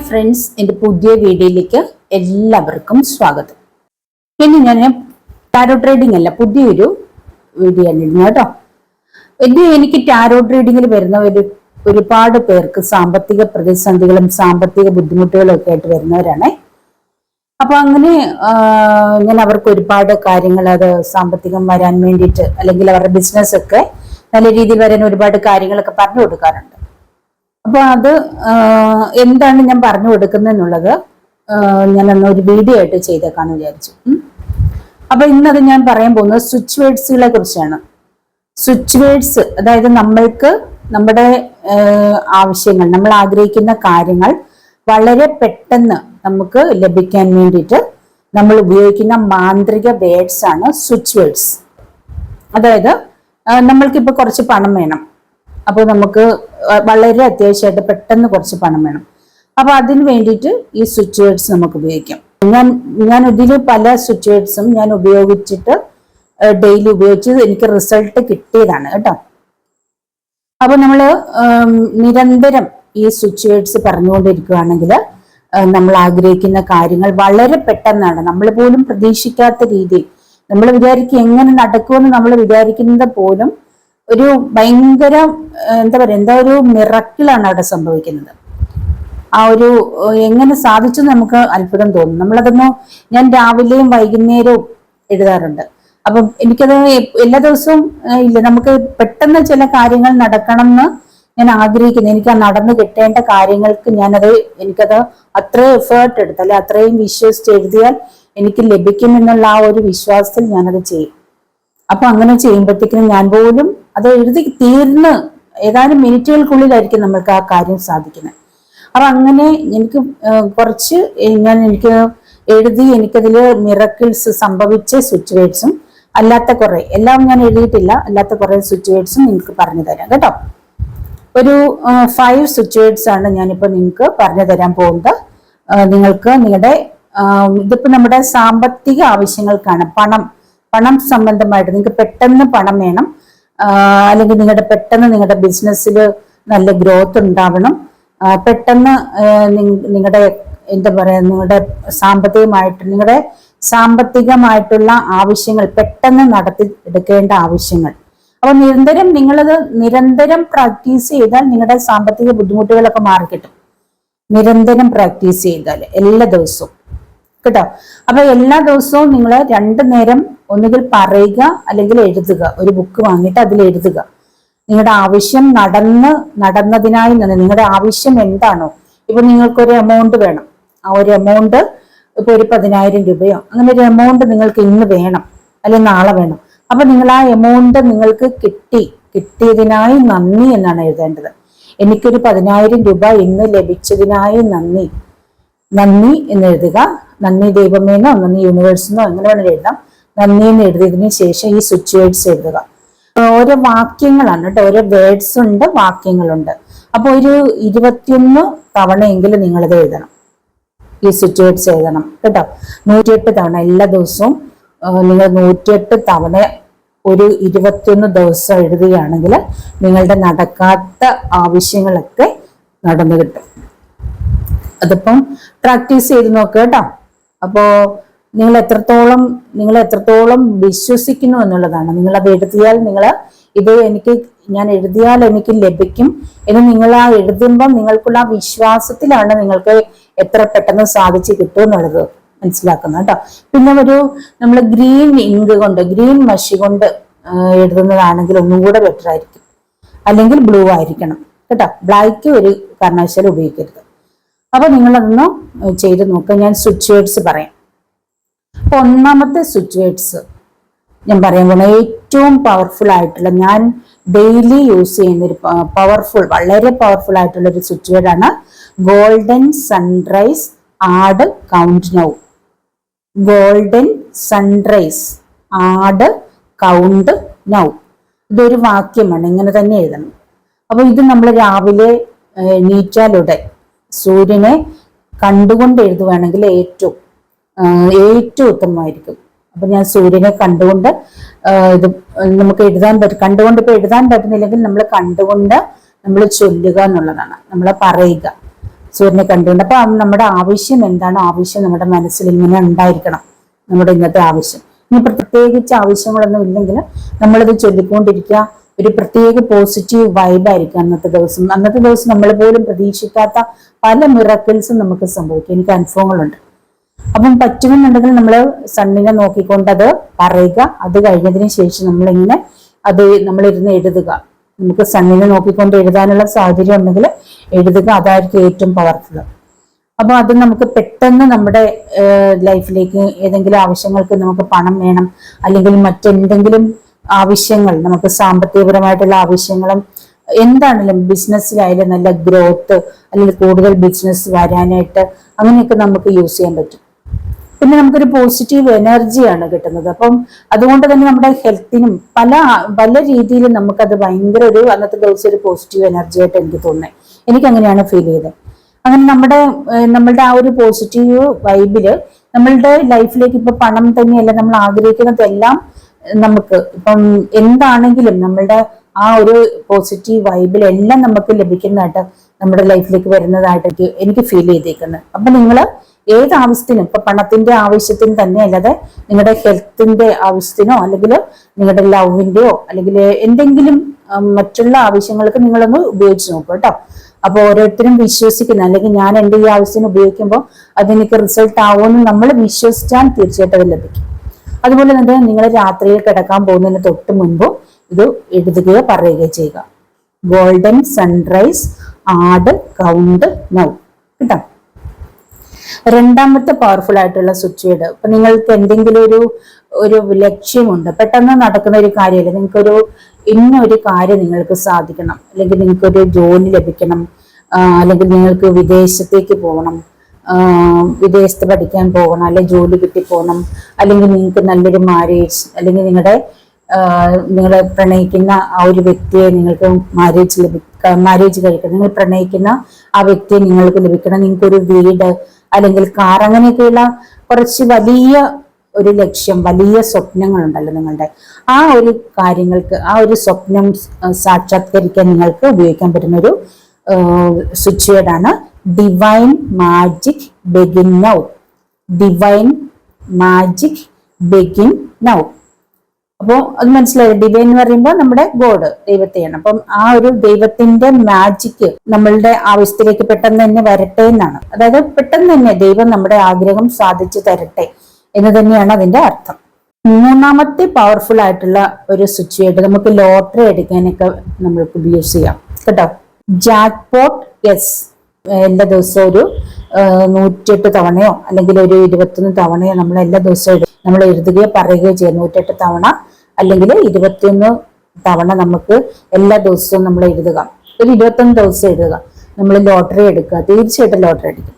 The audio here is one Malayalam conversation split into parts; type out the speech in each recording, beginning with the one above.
ഫ്രണ്ട്സ്, എൻ്റെ പുതിയ വീഡിയോയിലേക്ക് എല്ലാവർക്കും സ്വാഗതം. ഇനി ഞാൻ ടാരോ ട്രേഡിംഗ് അല്ല, പുതിയൊരു വീഡിയോ ആണ് ഇടുന്നത് കേട്ടോ. എനിക്ക് ടാരോ ട്രേഡിങ്ങിൽ വരുന്ന ഒരുപാട് പേർക്ക് സാമ്പത്തിക പ്രതിസന്ധികളും സാമ്പത്തിക ബുദ്ധിമുട്ടുകളും ഒക്കെ ആയിട്ട് വരുന്നവരാണ്. അപ്പൊ അങ്ങനെ ഞാൻ അവർക്ക് ഒരുപാട് കാര്യങ്ങൾ, അത് സാമ്പത്തികം വരാൻ വേണ്ടിയിട്ട് അല്ലെങ്കിൽ അവരുടെ ബിസിനസ് ഒക്കെ നല്ല രീതിയിൽ വരാൻ ഒരുപാട് കാര്യങ്ങളൊക്കെ പറഞ്ഞു കൊടുക്കാറുണ്ട്. അപ്പൊ അത് എന്താണ് ഞാൻ പറഞ്ഞു കൊടുക്കുന്നത് എന്നുള്ളത് ഞാൻ അന്ന് ഒരു വീഡിയോ ആയിട്ട് ചെയ്തേക്കാന്ന് വിചാരിച്ചു. അപ്പൊ ഇന്നത് ഞാൻ പറയാൻ പോകുന്നത് സ്വിച്ച് വേർഡ്സുകളെ കുറിച്ചാണ്. സ്വിച്ച് വേർഡ്സ്, അതായത് നമ്മൾക്ക് നമ്മുടെ ആവശ്യങ്ങൾ, നമ്മൾ ആഗ്രഹിക്കുന്ന കാര്യങ്ങൾ വളരെ പെട്ടെന്ന് നമുക്ക് ലഭിക്കാൻ വേണ്ടിയിട്ട് നമ്മൾ ഉപയോഗിക്കുന്ന മാന്ത്രിക വേർഡ്സ് ആണ് സ്വിച്ച് വേർഡ്സ്. അതായത് നമ്മൾക്കിപ്പോൾ കുറച്ച് പണം വേണം, അപ്പോൾ നമുക്ക് വളരെ അത്യാവശ്യമായിട്ട് പെട്ടെന്ന് കുറച്ച് പണം വേണം. അപ്പൊ അതിന് വേണ്ടിയിട്ട് ഈ സ്വിച്ച് വേർഡ്സ് നമുക്ക് ഉപയോഗിക്കാം. ഞാൻ ഇതിൽ പല സ്വിച്ച് വേർഡ്സും ഞാൻ ഉപയോഗിച്ചിട്ട് ഡെയിലി ഉപയോഗിച്ച് എനിക്ക് റിസൾട്ട് കിട്ടിയതാണ് കേട്ടോ. അപ്പൊ നമ്മൾ നിരന്തരം ഈ സ്വിച്ച് വേർഡ്സ് പറഞ്ഞുകൊണ്ടിരിക്കുകയാണെങ്കിൽ നമ്മൾ ആഗ്രഹിക്കുന്ന കാര്യങ്ങൾ വളരെ പെട്ടെന്നാണ്, നമ്മൾ പോലും പ്രതീക്ഷിക്കാത്ത രീതിയിൽ, നമ്മൾ വിചാരിക്കും എങ്ങനെ നടക്കുമെന്ന് നമ്മൾ വിചാരിക്കുന്നത് പോലും ഒരു ഭയങ്കര എന്താ ഒരു മിറക്കിളാണ് അവിടെ സംഭവിക്കുന്നത്. ആ ഒരു എങ്ങനെ സാധിച്ചു നമുക്ക് അത്ഭുതം തോന്നും. ഞാൻ രാവിലെയും വൈകുന്നേരവും എഴുതാറുണ്ട്. അപ്പം എനിക്കത് എല്ലാ ദിവസവും ഇല്ല, നമുക്ക് പെട്ടെന്ന് ചില കാര്യങ്ങൾ നടക്കണം എന്ന് ഞാൻ ആഗ്രഹിക്കുന്നു. എനിക്ക് ആ നടന്നു കിട്ടേണ്ട കാര്യങ്ങൾക്ക് എനിക്കത് അത്രയും എഫേർട്ട് എടുത്ത്, അല്ലെ അത്രയും വിശ്വസിച്ച് എഴുതിയാൽ എനിക്ക് ലഭിക്കുമെന്നുള്ള ആ ഒരു വിശ്വാസത്തിൽ ഞാനത് ചെയ്യും. അപ്പൊ അങ്ങനെ ചെയ്യുമ്പോഴത്തേക്കും ഞാൻ പോലും അത് എഴുതി തീർന്ന് ഏതാനും മിനിറ്റുകൾക്കുള്ളിലായിരിക്കും നമ്മൾക്ക് ആ കാര്യം സാധിക്കുന്നത്. അപ്പൊ അങ്ങനെ എനിക്ക് എനിക്ക് എഴുതി എനിക്കതിൽ മിറക്കിൾസ് സംഭവിച്ച സ്വിച്ച് വേർഡ്സും അല്ലാത്ത കുറെ, എല്ലാം ഞാൻ എഴുതിയിട്ടില്ല, അല്ലാത്ത കുറെ സ്വിച്ച് വേർഡ്സും നിങ്ങൾക്ക് പറഞ്ഞു തരാം കേട്ടോ. ഒരു 5 സ്വിച്ച് വേർഡ്സ് ആണ് ഞാനിപ്പോ നിങ്ങൾക്ക് പറഞ്ഞു തരാൻ പോകുന്നത്. നിങ്ങൾക്ക് ഇതിപ്പോ നമ്മുടെ സാമ്പത്തിക ആവശ്യങ്ങൾക്കാണ്. പണം സംബന്ധമായിട്ട് നിങ്ങൾക്ക് പെട്ടെന്ന് പണം വേണം, അല്ലെങ്കിൽ നിങ്ങളുടെ ബിസിനസ്സിൽ നല്ല ഗ്രോത്ത് ഉണ്ടാവണം, പെട്ടെന്ന് നിങ്ങളുടെ നിങ്ങളുടെ സാമ്പത്തികമായിട്ടുള്ള ആവശ്യങ്ങൾ പെട്ടെന്ന് നടത്തി എടുക്കേണ്ട ആവശ്യങ്ങൾ. അപ്പൊ നിരന്തരം പ്രാക്ടീസ് ചെയ്താൽ നിങ്ങളുടെ സാമ്പത്തിക ബുദ്ധിമുട്ടുകളൊക്കെ മാറിക്കിട്ടും. നിരന്തരം പ്രാക്ടീസ് ചെയ്താൽ എല്ലാ ദിവസവും കേട്ടോ. അപ്പൊ എല്ലാ ദിവസവും നിങ്ങൾ 2 നേരം ഒന്നുകിൽ പറയുക അല്ലെങ്കിൽ എഴുതുക. ഒരു ബുക്ക് വാങ്ങിയിട്ട് അതിൽ എഴുതുക. നിങ്ങളുടെ ആവശ്യം നടന്നതിനായി നിങ്ങളുടെ ആവശ്യം എന്താണോ, ഇപ്പൊ നിങ്ങൾക്കൊരു എമൗണ്ട് വേണം, ആ ഒരു എമൗണ്ട് ഇപ്പൊ ഒരു 10,000 രൂപയോ അങ്ങനെ ഒരു എമൗണ്ട് നിങ്ങൾക്ക് ഇന്ന് വേണം അല്ലെങ്കിൽ നാളെ വേണം. അപ്പൊ നിങ്ങൾ ആ എമൗണ്ട് നിങ്ങൾക്ക് കിട്ടിയതിനായി നന്ദി എന്നാണ് എഴുതേണ്ടത്. എനിക്കൊരു 10,000 രൂപ ഇന്ന് ലഭിച്ചതിനായി നന്ദി എന്ന് എഴുതുക. നന്ദി ദൈവമേനോ നന്ദി യൂണിവേഴ്സിനോ എങ്ങനെ വേണമെങ്കിൽ എഴുതാം. നന്ദി എന്ന് എഴുതിയതിനു ശേഷം ഈ സ്വിച്ച് വേർഡ്സ് എഴുതുക. ഓരോ വാക്യങ്ങളാണ് കേട്ടോ, ഓരോ വേർഡ്സ് ഉണ്ട്, വാക്യങ്ങളുണ്ട്. അപ്പൊ ഒരു 21 തവണയെങ്കിലും നിങ്ങളിത് എഴുതണം, ഈ സ്വിച്ച് വേർഡ്സ് എഴുതണം കേട്ടോ. 108 തവണ എല്ലാ ദിവസവും നിങ്ങൾ 108 തവണ ഒരു 21 ദിവസം എഴുതുകയാണെങ്കിൽ നിങ്ങളുടെ നടക്കാത്ത ആവശ്യങ്ങളൊക്കെ നടന്നു കിട്ടും. അതിപ്പം പ്രാക്ടീസ് ചെയ്ത് നോക്കുക കേട്ടോ. അപ്പോ നിങ്ങൾ എത്രത്തോളം വിശ്വസിക്കുന്നു എന്നുള്ളതാണ്. നിങ്ങളത് എഴുതിയാൽ ഞാൻ എഴുതിയാൽ എനിക്ക് ലഭിക്കും എന്ന് നിങ്ങൾ ആ എഴുതുമ്പം നിങ്ങൾക്കുള്ള ആ വിശ്വാസത്തിലാണ് നിങ്ങൾക്ക് എത്ര പെട്ടെന്ന് സാധിച്ചു കിട്ടും എന്നുള്ളത് മനസ്സിലാക്കുന്നത് കേട്ടോ. പിന്നെ നമ്മൾ ഗ്രീൻ മഷി കൊണ്ട് എഴുതുന്നതാണെങ്കിൽ ഒന്നും കൂടെ ബെറ്റർ ആയിരിക്കും. അല്ലെങ്കിൽ ബ്ലൂ ആയിരിക്കണം കേട്ടോ. ബ്ലാക്ക് ഒരു കാരണവശാലും ഉപയോഗിക്കരുത്. അപ്പൊ നിങ്ങളതൊന്ന് ചെയ്ത് നോക്കുക. ഞാൻ സ്വിച്ച് വേർഡ്സ് പറയാം. അപ്പൊ ഒന്നാമത്തെ സ്വിച്ച് വേർഡ്സ് ഞാൻ പറയാൻ പോകുന്നത് ഏറ്റവും പവർഫുൾ ആയിട്ടുള്ള, ഞാൻ ഡെയിലി യൂസ് ചെയ്യുന്ന ഒരു വളരെ പവർഫുൾ ആയിട്ടുള്ള ഒരു സ്വിച്ച് വേർഡാണ് golden sunrise add count now. Golden sunrise add count now. ഇതൊരു വാക്യമാണ്, ഇങ്ങനെ തന്നെ എഴുതണം. അപ്പൊ ഇത് നമ്മൾ രാവിലെ എണീറ്റാലുടൻ സൂര്യനെ കണ്ടുകൊണ്ട് എഴുതുവാണെങ്കിൽ ഏറ്റവും ഉത്തമമായിരിക്കും. അപ്പൊ ഞാൻ സൂര്യനെ കണ്ടുകൊണ്ട് ഇത് നമുക്ക് എഴുതാൻ പറ്റും. കണ്ടുകൊണ്ട് ഇപ്പൊ എഴുതാൻ പറ്റുന്നില്ലെങ്കിൽ നമ്മൾ കണ്ടുകൊണ്ട് നമ്മൾ ചൊല്ലുക എന്നുള്ളതാണ്, നമ്മൾ പറയുക. സൂര്യനെ കണ്ടുകൊണ്ട്. അപ്പൊ നമ്മുടെ ആവശ്യം എന്താണോ ആവശ്യം നമ്മുടെ മനസ്സിൽ ഇങ്ങനെ ഉണ്ടായിരിക്കണം, നമ്മുടെ ഇന്നത്തെ ആവശ്യം. ഇനി പ്രത്യേകിച്ച് ആവശ്യങ്ങളൊന്നും ഇല്ലെങ്കിൽ നമ്മളത് ചൊല്ലിക്കൊണ്ടിരിക്കുക. ഒരു പ്രത്യേക പോസിറ്റീവ് വൈബായിരിക്കും അന്നത്തെ ദിവസം. അന്നത്തെ ദിവസം നമ്മൾ പോലും പ്രതീക്ഷിക്കാത്ത പല മിറക്കിൾസും നമുക്ക് സംഭവിക്കും. എനിക്ക് അനുഭവങ്ങളുണ്ട്. അപ്പം പറ്റുമെന്നുണ്ടെങ്കിൽ നമ്മൾ സണ്ണിനെ നോക്കിക്കൊണ്ട് അത് പറയുക. അത് കഴിഞ്ഞതിന് ശേഷം നമ്മളിങ്ങനെ അത് നമ്മളിരുന്ന് എഴുതുക. നമുക്ക് സണ്ണിനെ നോക്കിക്കൊണ്ട് എഴുതാനുള്ള സാഹചര്യം ഉണ്ടെങ്കിൽ എഴുതുക. അതായിരിക്കും ഏറ്റവും പവർഫുൾ. അപ്പൊ അത് നമുക്ക് പെട്ടെന്ന് നമ്മുടെ ലൈഫിലേക്ക് ഏതെങ്കിലും ആവശ്യങ്ങൾക്ക് നമുക്ക് പണം വേണം, അല്ലെങ്കിൽ മറ്റെന്തെങ്കിലും ആവശ്യങ്ങൾ, നമുക്ക് സാമ്പത്തികപരമായിട്ടുള്ള ആവശ്യങ്ങളും എന്താണെങ്കിലും ബിസിനസ്സിലായാലും നല്ല ഗ്രോത്ത് അല്ലെങ്കിൽ കൂടുതൽ ബിസിനസ് വരാനായിട്ട് അങ്ങനെയൊക്കെ നമുക്ക് യൂസ് ചെയ്യാൻ പറ്റും. പിന്നെ നമുക്കൊരു പോസിറ്റീവ് എനർജിയാണ് കിട്ടുന്നത്. അപ്പം അതുകൊണ്ട് തന്നെ നമ്മുടെ ഹെൽത്തിനും പല പല രീതിയിലും നമുക്കത് ഭയങ്കര ഒരു അന്നത്തെ ദിവസം ഒരു പോസിറ്റീവ് എനർജി ആയിട്ട് എനിക്ക് തോന്നുന്നത്. എനിക്ക് അങ്ങനെയാണ് ഫീൽ ചെയ്തത്. അങ്ങനെ നമ്മളുടെ ആ ഒരു പോസിറ്റീവ് വൈബില് നമ്മളുടെ ലൈഫിലേക്ക് ഇപ്പൊ പണം തന്നെയല്ല നമ്മൾ ആഗ്രഹിക്കുന്നതെല്ലാം നമുക്ക് ഇപ്പം എന്താണെങ്കിലും നമ്മളുടെ ആ ഒരു പോസിറ്റീവ് വൈബിൽ എല്ലാം നമുക്ക് ലഭിക്കുന്നതായിട്ട് നമ്മുടെ ലൈഫിലേക്ക് വരുന്നതായിട്ട് എനിക്ക് ഫീൽ ചെയ്തേക്കുന്നത്. അപ്പൊ നിങ്ങൾ ഏത് ആവശ്യത്തിനും, ഇപ്പൊ പണത്തിന്റെ ആവശ്യത്തിന് തന്നെ അല്ലാതെ നിങ്ങളുടെ ഹെൽത്തിന്റെ ആവശ്യത്തിനോ അല്ലെങ്കിൽ നിങ്ങളുടെ ലവിന്റെയോ അല്ലെങ്കിൽ എന്തെങ്കിലും മറ്റുള്ള ആവശ്യങ്ങൾക്ക് നിങ്ങളൊന്ന് ഉപയോഗിച്ച് നോക്കുക കേട്ടോ. അപ്പൊ ഓരോരുത്തരും വിശ്വസിക്കുന്ന, അല്ലെങ്കിൽ ഞാൻ എൻ്റെ ഈ ആവശ്യത്തിന് ഉപയോഗിക്കുമ്പോൾ അതെനിക്ക് റിസൾട്ട് ആവുമെന്ന് നമ്മൾ വിശ്വസിച്ചാൽ തീർച്ചയായിട്ടും അത് ലഭിക്കും. അതുപോലെ തന്നെ നിങ്ങൾ രാത്രിയിൽ കിടക്കാൻ പോകുന്നതിന് തൊട്ട് മുൻപ് ഇത് എഴുതുകയോ പറയുകയോ ചെയ്യുക. Golden sunrise add count now കേട്ടോ. രണ്ടാമത്തെ പവർഫുൾ ആയിട്ടുള്ള സ്വിച്ച് വേർഡ്, ഇപ്പൊ നിങ്ങൾക്ക് എന്തെങ്കിലും ഒരു ലക്ഷ്യമുണ്ട്, പെട്ടെന്ന് നടക്കുന്ന ഒരു കാര്യമല്ല, നിങ്ങൾക്കൊരു ഇന്നൊരു കാര്യം നിങ്ങൾക്ക് സാധിക്കണം, അല്ലെങ്കിൽ നിങ്ങൾക്കൊരു ജോലി ലഭിക്കണം, അല്ലെങ്കിൽ നിങ്ങൾക്ക് വിദേശത്തേക്ക് പോകണം, വിദേശത്ത് പഠിക്കാൻ പോകണം, അല്ലെങ്കിൽ ജോലി കിട്ടി പോകണം, അല്ലെങ്കിൽ നിങ്ങൾക്ക് നല്ലൊരു മാരേജ്, അല്ലെങ്കിൽ നിങ്ങളെ പ്രണയിക്കുന്ന ആ ഒരു വ്യക്തിയെ നിങ്ങൾക്ക് മാരേജ് കഴിക്കണം, നിങ്ങൾ പ്രണയിക്കുന്ന ആ വ്യക്തിയെ നിങ്ങൾക്ക് ലഭിക്കണം, നിങ്ങൾക്കൊരു വീട് അല്ലെങ്കിൽ കാർ, അങ്ങനെയൊക്കെയുള്ള കുറച്ച് വലിയ ഒരു ലക്ഷ്യം, വലിയ സ്വപ്നങ്ങളുണ്ടല്ലോ നിങ്ങളുടെ, ആ ഒരു കാര്യങ്ങൾക്ക്, ആ ഒരു സ്വപ്നം സാക്ഷാത്കരിക്കാൻ നിങ്ങൾക്ക് ഉപയോഗിക്കാൻ പറ്റുന്ന ഒരു സ്വിച്ച് വേർഡാണ് divine magic begin now. Divine magic begin now. അപ്പോൾ അത് മനസ്സിലായി. ഡിവൈൻ എന്ന് പറയുമ്പോൾ നമ്മുടെ ഗോഡ്, ദൈവത്തെയാണ്. അപ്പം ആ ഒരു ദൈവത്തിന്റെ മാജിക് നമ്മളുടെ ആവശ്യത്തിലേക്ക് പെട്ടെന്ന് തന്നെ വരട്ടെ എന്നാണ്. അതായത് പെട്ടെന്ന് തന്നെ ദൈവം നമ്മുടെ ആഗ്രഹം സാധിച്ചു തരട്ടെ എന്ന് തന്നെയാണ് അതിന്റെ അർത്ഥം. മൂന്നാമത്തെ പവർഫുൾ ആയിട്ടുള്ള ഒരു സ്വിച്ച് വേർഡ് നമുക്ക് ലോട്ടറി എടുക്കാനൊക്കെ നമ്മൾക്ക് യൂസ് ചെയ്യാം കേട്ടോ. Jackpot yes. എല്ലാ ദിവസവും ഒരു 108 തവണയോ അല്ലെങ്കിൽ ഒരു 21 തവണയോ നമ്മൾ എല്ലാ ദിവസവും നമ്മൾ എഴുതുകയോ പറയുകയോ ചെയ്യാം. 108 തവണ അല്ലെങ്കിൽ 21 തവണ നമുക്ക് എല്ലാ ദിവസവും നമ്മൾ എഴുതുക. ഒരു 21 ദിവസം എഴുതുക. നമ്മൾ ലോട്ടറി എടുക്കുക, തീർച്ചയായിട്ടും ലോട്ടറി അടിക്കും.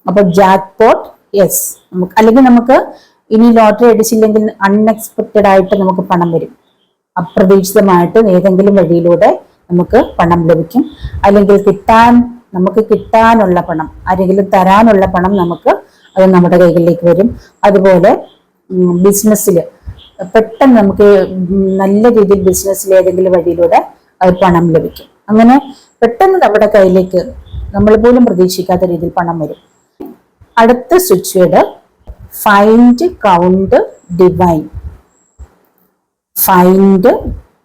അപ്പൊ ജാക്ക്പോട്ട് യെസ്. അല്ലെങ്കിൽ നമുക്ക് ഇനി ലോട്ടറി അടിച്ചില്ലെങ്കിൽ അൺഎക്സ്പെക്റ്റഡ് ആയിട്ട് നമുക്ക് പണം വരും. അപ്രതീക്ഷിതമായിട്ട് ഏതെങ്കിലും വഴിയിലൂടെ നമുക്ക് പണം ലഭിക്കും. അല്ലെങ്കിൽ നമുക്ക് കിട്ടാനുള്ള പണം, ആരെങ്കിലും തരാനുള്ള പണം അത് നമ്മുടെ കൈകളിലേക്ക് വരും. അതുപോലെ ബിസിനസ്സിൽ പെട്ടെന്ന് നമുക്ക് നല്ല രീതിയിൽ ബിസിനസ്സിൽ ഏതെങ്കിലും വഴിയിലൂടെ അത് പണം ലഭിക്കും. അങ്ങനെ പെട്ടെന്ന് നമ്മുടെ കയ്യിലേക്ക് നമ്മൾ പോലും പ്രതീക്ഷിക്കാത്ത രീതിയിൽ പണം വരും. അടുത്ത switch word find count divine. Find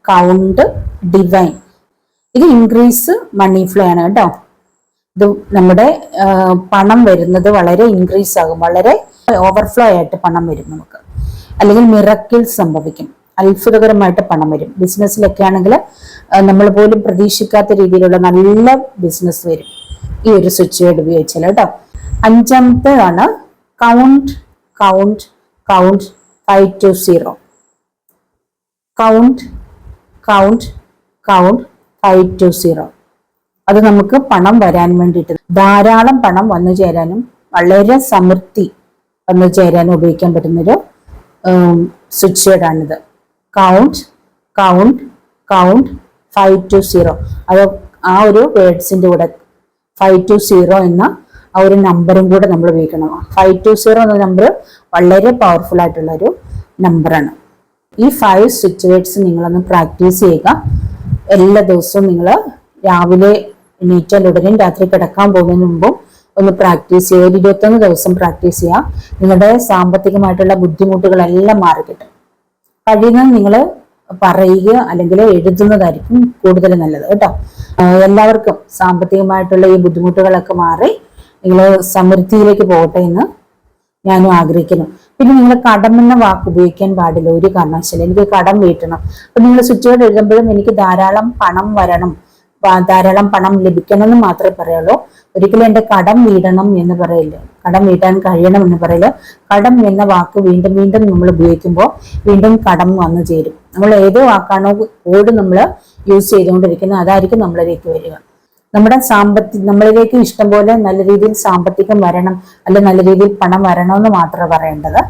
count divine. ഇത് ഇൻക്രീസ് മണി ഫ്ലോ ആണ് കേട്ടോ. ഇത് നമ്മുടെ പണം വരുന്നത് വളരെ ഇൻക്രീസ് ആകും, വളരെ ഓവർഫ്ലോ ആയിട്ട് പണം വരും നമുക്ക്. അല്ലെങ്കിൽ മിറക്കിൾസ് സംഭവിക്കും, അത്ഭുതകരമായിട്ട് പണം വരും. ബിസിനസ്സിലൊക്കെ ആണെങ്കിൽ നമ്മൾ പോലും പ്രതീക്ഷിക്കാത്ത രീതിയിലുള്ള നല്ല ബിസിനസ് വരും ഈ ഒരു സ്വിച്ച് വേർഡ് ഉപയോഗിച്ചാൽ കേട്ടോ. അഞ്ചാമത്തേതാണ് count count count 5 to 0. Count count count 5 to 0. അത് നമുക്ക് പണം വരാൻ വേണ്ടിയിട്ട്, ധാരാളം പണം വന്നു ചേരാനും വളരെ സമൃദ്ധി വന്നു ചേരാനും ഉപയോഗിക്കാൻ പറ്റുന്നൊരു സ്വിച്ച് വേർഡാണിത്. Count count count 5 to 0. അത് ആ ഒരു വേർഡ്സിന്റെ കൂടെ 5 to 0 എന്ന ആ ഒരു നമ്പറും കൂടെ നമ്മൾ ഉപയോഗിക്കണം. 5 to 0 എന്ന നമ്പർ വളരെ പവർഫുൾ ആയിട്ടുള്ള ഒരു നമ്പറാണ്. ഈ 5 സ്വിച്ച് വേർഡ്സ് നിങ്ങളൊന്ന് പ്രാക്ടീസ് ചെയ്യുക. എല്ലാ ദിവസവും നിങ്ങൾ രാവിലെ എണീറ്റാൽ ഉടനെ രാത്രി കിടക്കാൻ പോകുന്നതിന് മുമ്പും ഒന്ന് പ്രാക്ടീസ് ചെയ്യുക. ഒരു 21 ദിവസം പ്രാക്ടീസ് ചെയ്യുക. നിങ്ങളുടെ സാമ്പത്തികമായിട്ടുള്ള ബുദ്ധിമുട്ടുകളെല്ലാം മാറിക്കിട്ടും. കഴിയുന്നത് നിങ്ങൾ പറയുക അല്ലെങ്കിൽ എഴുതുന്നതായിരിക്കും കൂടുതൽ നല്ലത് കേട്ടോ. എല്ലാവർക്കും സാമ്പത്തികമായിട്ടുള്ള ഈ ബുദ്ധിമുട്ടുകളൊക്കെ മാറി നിങ്ങൾ സമൃദ്ധിയിലേക്ക് പോകട്ടെ എന്ന് ഞാനും ആഗ്രഹിക്കുന്നു. പിന്നെ നിങ്ങൾ കടം എന്ന വാക്ക് ഉപയോഗിക്കാൻ പാടില്ല ഒരു കാരണവശാലും. എനിക്ക് കടം വീട്ടണം. അപ്പൊ നിങ്ങൾ സ്വിച്ച് ബോർഡ് എഴുതുമ്പോഴും എനിക്ക് ധാരാളം പണം വരണം, ധാരാളം പണം ലഭിക്കണം എന്ന് മാത്രമേ പറയുള്ളൂ. ഒരിക്കലും എന്റെ കടം വീടണം എന്ന് പറയില്ല, കടം വീട്ടാൻ കഴിയണം എന്ന് പറയില്ല. കടം എന്ന വാക്ക് വീണ്ടും വീണ്ടും നമ്മൾ ഉപയോഗിക്കുമ്പോൾ വീണ്ടും കടം വന്നു ചേരും. നമ്മൾ ഏത് വാക്കാണോ കോഡ് നമ്മൾ യൂസ് ചെയ്തുകൊണ്ടിരിക്കുന്നത് അതായിരിക്കും നമ്മളിലേക്ക് വരിക. നമ്മളിലേക്ക് ഇഷ്ടം പോലെ നല്ല രീതിയിൽ സാമ്പത്തികം വരണം, അല്ലെ നല്ല രീതിയിൽ പണം വരണമെന്ന് മാത്രമേ പറയേണ്ടത്.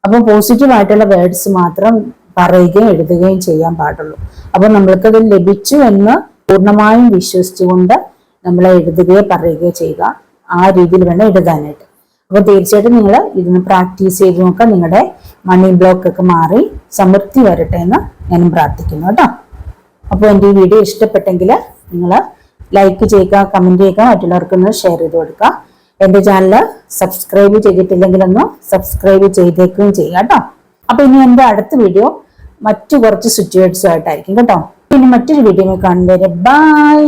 അപ്പൊ പോസിറ്റീവ് ആയിട്ടുള്ള വേർഡ്സ് മാത്രം പറയുകയും എഴുതുകയും ചെയ്യാൻ പാടുള്ളൂ. അപ്പൊ നമ്മൾക്കത് ലഭിച്ചു എന്ന് പൂർണ്ണമായും വിശ്വസിച്ചുകൊണ്ട് നമ്മൾ എഴുതുകയോ പറയുകയോ ചെയ്യുക. ആ രീതിയിൽ വേണം എഴുതാനായിട്ട്. അപ്പൊ തീർച്ചയായിട്ടും നിങ്ങൾ ഇതിന് പ്രാക്ടീസ് ചെയ്ത് നോക്കുക. നിങ്ങളുടെ മണി ബ്ലോക്ക് ഒക്കെ മാറി സമൃദ്ധി വരട്ടെ എന്ന് ഞാനും പ്രാർത്ഥിക്കുന്നു കേട്ടോ. അപ്പോൾ എൻ്റെ ഈ വീഡിയോ ഇഷ്ടപ്പെട്ടെങ്കിൽ നിങ്ങൾ ലൈക്ക് ചെയ്യുക, കമന്റ് ചെയ്യുക, മറ്റുള്ളവർക്കൊന്ന് ഷെയർ ചെയ്ത് കൊടുക്കുക. എൻ്റെ ചാനൽ സബ്സ്ക്രൈബ് ചെയ്തിട്ടില്ലെങ്കിലൊന്ന് സബ്സ്ക്രൈബ് ചെയ്തേക്കുകയും ചെയ്യുക കേട്ടോ. അപ്പൊ ഇനി എൻ്റെ അടുത്ത വീഡിയോ മറ്റു കുറച്ച് സ്വിച്ച് വേർഡ്സും ആയിട്ടായിരിക്കും കേട്ടോ. ഇനി മറ്റൊരു വീഡിയോ കാണുന്നവരെ ബൈ.